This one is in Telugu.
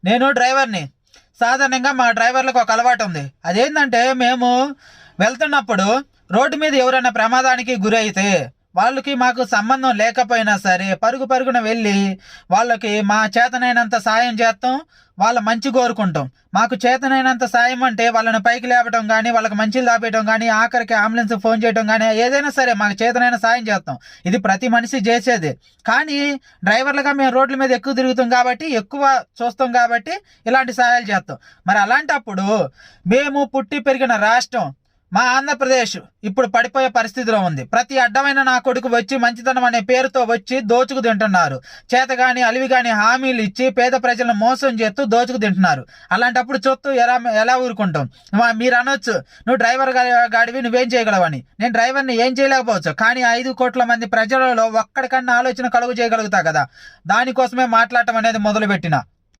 నేను డ్రైవర్ని. సాధారణంగా మా డ్రైవర్లకు ఒక అలవాటు ఉంది. అదేంటంటే మేము వెళ్తున్నప్పుడు రోడ్డు మీద ఎవరైనా ప్రమాదానికి గురైతే వాళ్ళకి మాకు సంబంధం లేకపోయినా సరే పరుగు పరుగున వెళ్ళి వాళ్ళకి మా చేతనైనంత సాయం చేస్తాం. వాళ్ళ మంచి కోరుకుంటాం. మాకు చేతనైనంత సాయం అంటే వాళ్ళని పైకి లేపటం కానీ, వాళ్ళకి మంచిలు దాపేయటం కానీ, ఆఖరికి అంబులెన్స్ ఫోన్ చేయటం కానీ, ఏదైనా సరే మాకు చేతనైన సాయం చేస్తాం. ఇది ప్రతి మనిషి చేసేది. కానీ డ్రైవర్లుగా మేము రోడ్ల మీద ఎక్కువ తిరుగుతాం కాబట్టి, ఎక్కువ చూస్తాం కాబట్టి ఇలాంటి సహాయాలు చేస్తాం. మరి అలాంటప్పుడు మేము పుట్టి పెరిగిన రాష్ట్రం మా ఆంధ్రప్రదేశ్ ఇప్పుడు పడిపోయే పరిస్థితిలో ఉంది. ప్రతి అడ్డమైన నా కొడుకు వచ్చి మంచితనం అనే పేరుతో వచ్చి దోచుకు తింటున్నారు. చేతగాని అలివిగాని హామీలు ఇచ్చి పేద ప్రజలను మోసం చేస్తూ దోచుకు తింటున్నారు. అలాంటప్పుడు చూస్తూ ఎలా ఊరుకుంటాం? మీరు అనొచ్చు, నువ్వు డ్రైవర్ గాడివి, నువ్వేం చేయగలవని. నేను డ్రైవర్ని ఏం చేయలేకపోవచ్చు, కానీ 5 కోట్ల మంది ప్రజలలో ఒక్కడికన్నా ఆలోచన కలుగు చేయగలుగుతా కదా. దానికోసమే మాట్లాడటం అనేది మొదలుపెట్టిన.